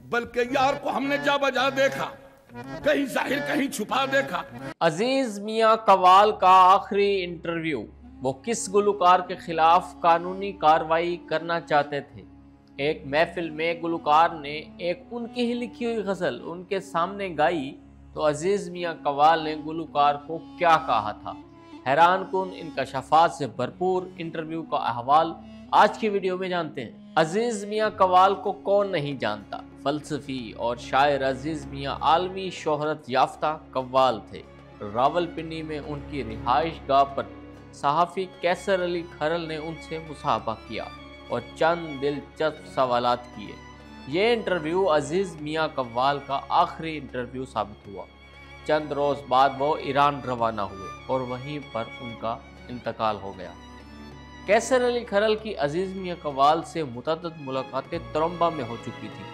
बल्कि यार को हमने जा बजा देखा, कहीं जाहिर कहीं छुपा देखा। अजीज मियां कवाल का आखिरी इंटरव्यू। वो किस गुलकार के खिलाफ कानूनी कार्रवाई करना चाहते थे? एक महफिल में गुलकार ने एक उनकी ही लिखी हुई गज़ल उनके सामने गाई तो अजीज मियां कवाल ने गुलकार को क्या कहा था? हैरान कुन इंकशाफात से भरपूर इंटरव्यू का अहवाल आज की वीडियो में जानते हैं। अजीज मियां कवाल को कौन नहीं जानता? फलसफी और शायर अजीज मियां आलमी शोहरत याफ्ता कव्वाल थे। रावलपिंडी में उनकी रिहाइश गाह पर सहाफ़ी कैसर अली खरल ने उनसे मुसाहबा किया और चंद दिलचस्प सवालात किए। ये इंटरव्यू अजीज मियां कव्वाल का आखिरी इंटरव्यू साबित हुआ। चंद रोज़ बाद वो ईरान रवाना हुए और वहीं पर उनका इंतकाल हो गया। कैसर अली खरल की अजीज मियां कव्वाल से मुतअद्दिद मुलाकातें तरम्बा में हो चुकी थी,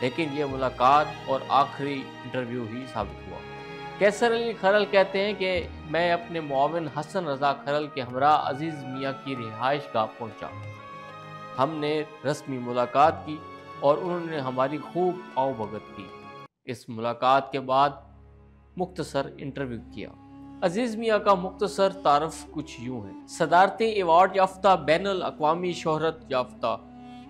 लेकिन ये मुलाकात और आखिरी इंटरव्यू ही साबित हुआ। कैसर अली खरल कहते हैं कि मैं अपने मुआविन हसन रज़ा खरल के हमरा अजीज मियां की रिहाइश गाह पहुँचा। हमने रस्मी मुलाकात की और उन्होंने हमारी खूब आवभगत की। इस मुलाकात के बाद मुख्तसर इंटरव्यू किया। अजीज मियां का मुख्तसर तारफ़ कुछ यूँ है। सदारती एवार्ड याफ्ता बैनुल अक़वामी शोहरत याफ्ता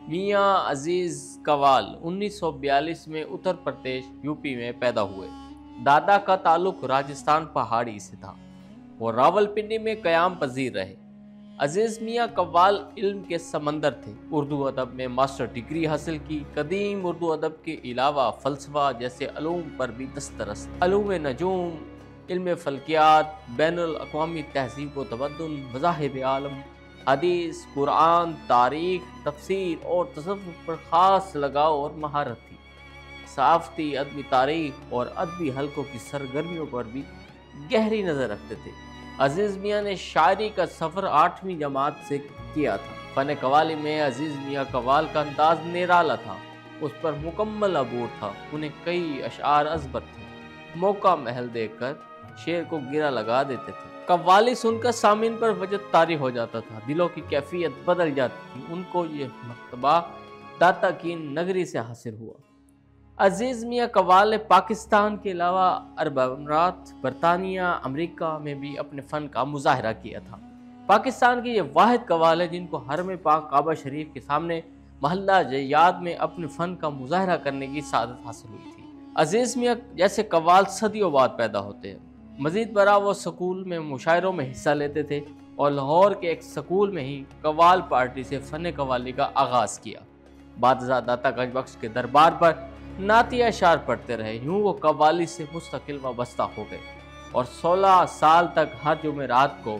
मियां अजीज कवाल 1942 में उत्तर प्रदेश यूपी में पैदा हुए। दादा का ताल्लुक राजस्थान पहाड़ी से था। वो रावलपिंडी में क़याम पजीर रहे। अजीज मियां कव्वाल इल्म के समंदर थे। उर्दू अदब में मास्टर डिग्री हासिल की। कदीम उर्दू अदब के अलावा फ़लसफ़ा जैसे अलूम पर भी दस्तरस्त। अलूम नजूम, इल्म फ़ल्कियात, बैनुल अक़वामी तहज़ीब व तमद्दुन, मज़ाहिब आलम, हदीस, कुरान, तारीख़, तफसीर और तसव्वुफ़ पर ख़ास लगाव और महारत थी। सहाफ़ती, अदबी तारीख़ और अदबी हलकों की सरगर्मियों पर भी गहरी नज़र रखते थे। अजीज़ मियां ने शायरी का सफ़र 8वीं जमात से किया था। फ़न कवाली में अजीज़ मियां कवाल का अंदाज़ निराला था, उस पर मुकम्मल अबूर था। उन्हें कई अशआर अज़बर थे। मौका महल देखकर शेर को गिरा लगा देते थे। कव्वाली सुनकर सामीन पर वजद तारी हो जाता था, दिलों की कैफियत बदल जाती थी। उनको ये मर्तबा दाता की नगरी से हासिल हुआ। अजीज मियां कव्वाल ने पाकिस्तान के अलावा अरब अमीरात, बरतानिया, अमेरिका में भी अपने फ़न का मुजाहरा किया था। पाकिस्तान के ये वाहिद कव्वाल है जिनको हरम पाक काबा शरीफ के सामने महल्ला जयाद में अपने फ़न का मुजाहरा करने की सादत हासिल हुई थी। अजीज मियां जैसे कव्वाल सदियों बाद पैदा होते हैं। मज़ीद बरा वो स्कूल में मुशायरों में हिस्सा लेते थे और लाहौर के एक स्कूल में ही कव्वाल पार्टी से फ़न कव्वाली का आगाज़ किया। बादशाह दाता गंज बख्श के दरबार पर नातिया शार पढ़ते रहे। यूँ वो कव्वाली से मुस्तकिल वाबस्ता हो गए और 16 साल तक हर जुमेरात को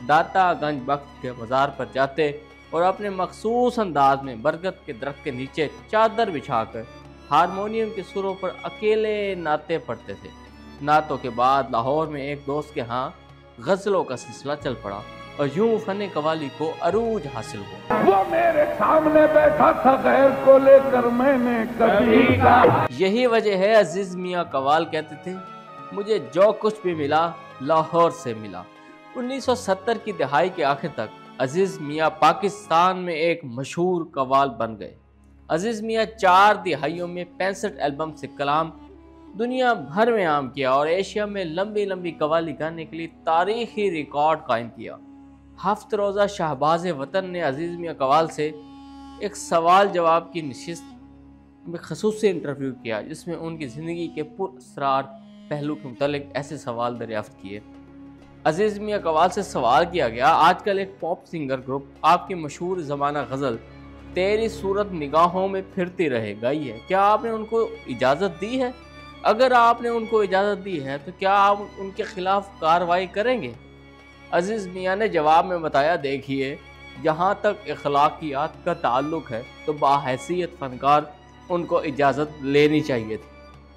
दाता गंज बख्श के मज़ार पर जाते और अपने मखसूस अंदाज में बरगद के दरख्त के नीचे चादर बिछाकर हारमोनियम के सुरों पर अकेले नाते पढ़ते थे। नातों के बाद लाहौर में एक दोस्त के यहाँ गज़लों का सिलसिला चल पड़ा और यूं फ़न कव्वाली को अरूज हासिल हुआ। वो मेरे सामने बैठा था गैर को लेकर मैंने कभी कहा। यही वजह है अजीज मियां कव्वाल कहते थे, मुझे जो कुछ भी मिला लाहौर से मिला। 1970 की दहाई के आखिर तक अजीज मियां पाकिस्तान में एक मशहूर कव्वाल बन गए। अजीज मियां 4 दिहाइयों में 65 एल्बम से कलाम दुनिया भर में आम किया और एशिया में लंबी लंबी कव्वाली गाने के लिए तारीखी रिकॉर्ड कायम किया। हफ्त रोज़ा शहबाज वतन ने अजीज मियां कव्वाल से एक सवाल जवाब की नशिस्त में खसूसी इंटरव्यू किया, जिसमें उनकी ज़िंदगी के पुरअसरार पहलू के मुतालिक ऐसे सवाल दरियाफ्त किए। अजीज मियां कव्वाल से सवाल किया गया, आजकल एक पॉप सिंगर ग्रुप आपकी मशहूर ज़माना गज़ल तेरी सूरत निगाहों में फिरती रहे गाई है, क्या आपने उनको इजाज़त दी है? अगर आपने उनको इजाज़त दी है तो क्या आप उनके खिलाफ कार्रवाई करेंगे? अजीज़ मियां ने जवाब में बताया, देखिए जहाँ तक अखलाकियात का ताल्लुक़ है तो बाहैसियत फ़नकार उनको इजाज़त लेनी चाहिए थी।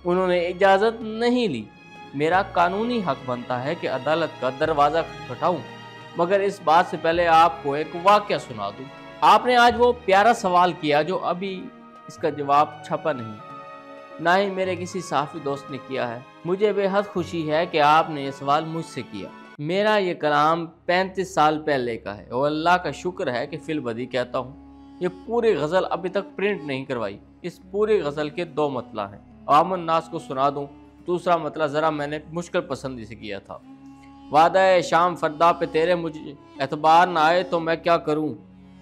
उन्होंने इजाज़त नहीं ली। मेरा कानूनी हक बनता है कि अदालत का दरवाज़ा खटखटाऊँ, मगर इस बात से पहले आपको एक वाक़या सुना दूँ। आपने आज वो प्यारा सवाल किया जो अभी इसका जवाब छपा नहीं, ना ही मेरे किसी साफ़ी दोस्त ने किया है। मुझे बेहद खुशी है कि आपने ये सवाल मुझसे किया। मेरा ये कलाम 35 साल पहले का है और अल्लाह का शुक्र है कि फिल बदी कहता हूँ। ये पूरी गज़ल अभी तक प्रिंट नहीं करवाई। اس پوری غزل کے دو مطلع ہیں، عوام الناس کو سنا دوں۔ دوسرا مطلع ذرا میں نے مشکل پسندی سے کیا تھا۔ وعدہ شام فردا پہ تیرے مجھے اعتبار نہ آئے تو میں کیا کروں،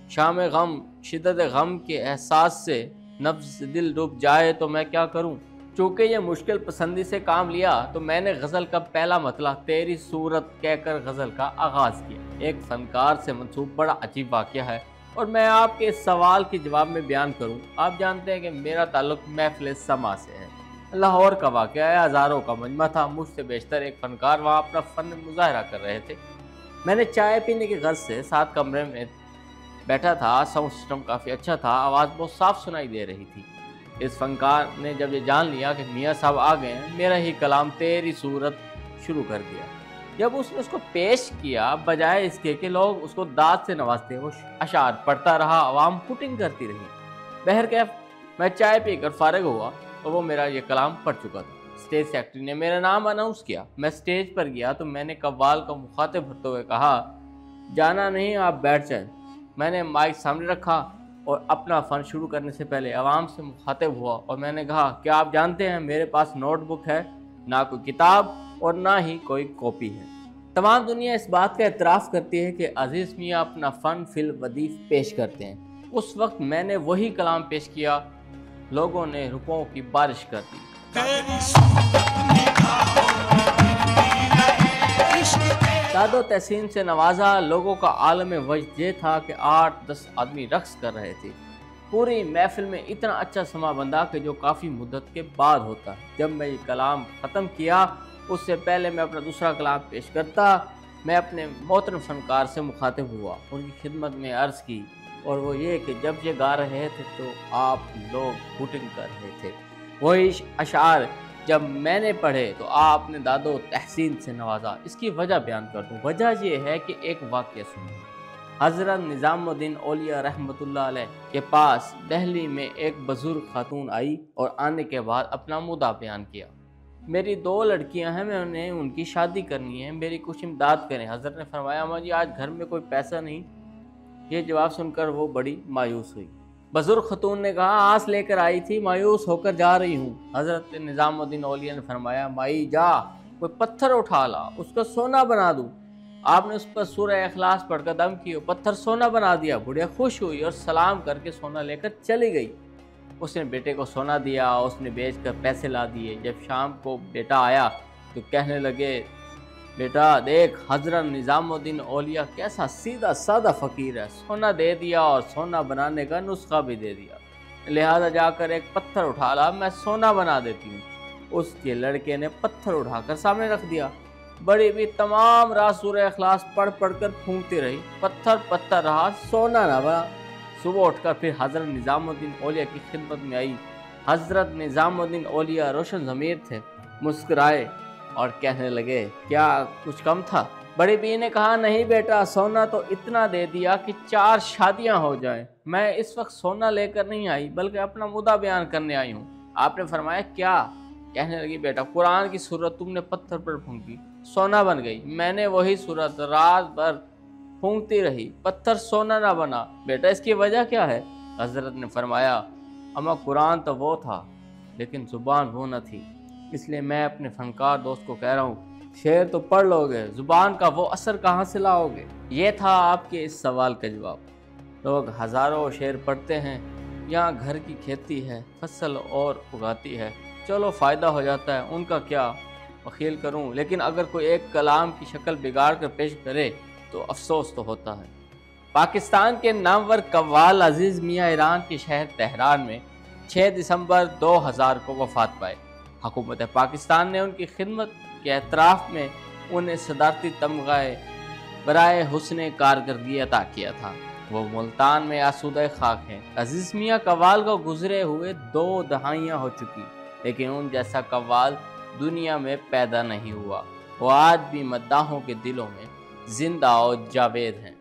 شام غم شدت غم کے احساس سے نفس دل ڈوب جائے تو میں کیا کروں۔ چونکہ یہ مشکل پسندی سے کام لیا تو میں نے غزل کا پہلا مطلع تیری صورت کہہ کر غزل کا آغاز کیا۔ ایک فنکار سے منسوب بڑا عجیب واقعہ ہے اور میں آپ کے اس سوال کے جواب میں بیان کروں۔ آپ جانتے ہیں کہ میرا تعلق محفل سما سے ہے۔ لاہور کا واقعہ ہے، ہزاروں کا مجمع تھا، مجھ سے بیشتر ایک فنکار وہاں اپنا فن مظاہرہ کر رہے تھے۔ میں نے چائے پینے کی غرض سے ساتھ کمرے میں بیٹھا تھا، ساؤنڈ سسٹم کافی اچھا تھا، آواز بہت صاف سنائی دے رہی تھی۔ اس فنکار نے جب یہ جان لیا کہ میاں صاحب آ گئے ہیں، میرا ہی کلام تیری صورت شروع کر دیا۔ جب اس نے اس کو پیش کیا، بجائے اس کے کہ لوگ اس کو داد سے نوازتے، وہ اشعار پڑھتا رہا، عوام پٹنگ کرتی رہی۔ بہرکیف میں چائے پی کر فارغ ہوا تو وہ میرا یہ کلام پڑھ چکا تھا۔ اسٹیج سیکرٹری نے میرا نام اناؤنس کیا، میں اسٹیج پر گیا تو میں نے قوال کو مخاطب ہوتے ہوئے کہا، جانا نہیں، آپ بیٹھ جائیں۔ میں نے مائک سامنے رکھا اور اپنا فن شروع کرنے سے پہلے عوام سے مخاطب ہوا اور میں نے کہا، کیا آپ جانتے ہیں میرے پاس نوٹ بک ہے، نہ کوئی کتاب اور نہ ہی کوئی کاپی ہے۔ تمام دنیا اس بات کا اعتراف کرتی ہے کہ عزیز میاں اپنا فن فی الودیف پیش کرتے ہیں۔ اس وقت میں نے وہی کلام پیش کیا، لوگوں نے روپوں کی بارش کر دی۔ داد و تحسین سے نوازا، لوگوں کا عالم وجد یہ تھا کہ 8-10 آدمی رقص کر رہے تھے۔ پوری محفل میں اتنا اچھا سما بندھا کہ جو کافی مدت کے بعد ہوتا ہے۔ جب میں یہ کلام ختم کیا، اس سے پہلے میں اپنا دوسرا کلام پیش کرتا، میں اپنے محترم فنکار سے مخاطب ہوا، ان کی خدمت میں عرض کی، اور وہ یہ کہ جب یہ گا رہے تھے تو آپ لوگ ہوٹنگ کر رہے تھے۔ وہی اشعار جب میں نے پڑھے تو آپ نے داد و تحسین سے نوازا۔ اس کی وجہ بیان کر دوں۔ وجہ یہ ہے کہ ایک واقعہ سنیں۔ حضرت نظام الدین اولیاء رحمۃ اللہ علیہ کے پاس دہلی میں ایک بزرگ خاتون آئی اور آنے کے بعد اپنا مدعا بیان کیا۔ میری 2 لڑکیاں ہیں، میں انہیں ان کی شادی کرنی ہے، میری کچھ امداد کریں۔ حضرت نے فرمایا، ماں جی آج گھر میں کوئی پیسہ نہیں۔ یہ جواب سن کر وہ بڑی مایوس ہوئی۔ بزرگ خاتون نے کہا، آس لے کر آئی تھی، مایوس ہو کر جا رہی ہوں۔ حضرت نظام الدین اولیاء نے فرمایا، مائی جا، کوئی پتھر اٹھا لا، اس کو سونا بنا دوں۔ آپ نے اس پر سورہ اخلاص پڑھ کر دم کی، پتھر سونا بنا دیا۔ بڑھیا خوش ہوئی اور سلام کر کے سونا لے کر چلی گئی۔ اس نے بیٹے کو سونا دیا، اس نے بیچ کر پیسے لا دیے۔ جب شام کو بیٹا آیا تو کہنے لگے، بیٹا دیکھ حضرت نظام الدین اولیاء کیسا سیدھا سادہ فقیر ہے، سونا دے دیا اور سونا بنانے کا نسخہ بھی دے دیا، لہذا جا کر ایک پتھر اٹھا لا، میں سونا بنا دیتی ہوں۔ اس کے لڑکے نے پتھر اٹھا کر سامنے رکھ دیا۔ بڑی بھی تمام رات سورہ اخلاص پڑھ پڑھ کر پھونکتی رہی، پتھر رہا، سونا نہ بنا۔ صبح اٹھ کر پھر حضرت نظام الدین اولیاء کی خدمت میں آئی۔ حضرت نظام الدین اولیاء روشن ضمیر تھے، مسکرائے اور کہنے لگے، کیا کچھ کم تھا؟ بڑی بی نے کہا، نہیں بیٹا، سونا تو اتنا دے دیا کہ 4 شادیاں ہو جائیں۔ میں اس وقت سونا لے کر نہیں آئی بلکہ اپنا مدعا بیان کرنے آئی ہوں۔ آپ نے فرمایا، کیا؟ کہنے لگی، بیٹا قرآن کی سورت تم نے پتھر پر پھونکی، سونا بن گئی۔ میں نے وہی سورت رات بھر پھونکتی رہی، پتھر سونا نہ بنا۔ بیٹا اس کی وجہ کیا ہے؟ حضرت نے فرمایا، اما قرآن تو وہ تھا لیکن زبان وہ نہ تھی، اس لیے میں اپنے فنکار دوست کو کہہ رہا ہوں، شعر تو پڑھ لو گے، زبان کا وہ اثر کہاں سے لاؤ گے؟ یہ تھا آپ کے اس سوال کا جواب۔ لوگ ہزاروں شعر پڑھتے ہیں، یہاں گھر کی کھیتی ہے، فصل اور اگاتی ہے، چلو فائدہ ہو جاتا ہے، ان کا کیا وکیل کروں، لیکن اگر کوئی ایک کلام کی شکل بگاڑ کر پیش کرے تو افسوس تو ہوتا ہے۔ پاکستان کے نامور قوال عزیز میاں ایران کے شہر تہران میں 6 دسمبر 2000 کو وفات پائے۔ حکومت پاکستان نے ان کی خدمت کے اعتراف میں انہیں صدارتی تمغہ برائے حسن کارکردگی عطا کیا تھا۔ وہ ملتان میں آسودہ خاک ہیں۔ عزیز میاں قوال کو گزرے ہوئے 2 دہائیاں ہو چکی، لیکن ان جیسا قوال دنیا میں پیدا نہیں ہوا۔ وہ آج بھی مداحوں کے دلوں میں زندہ اور جاوید ہیں۔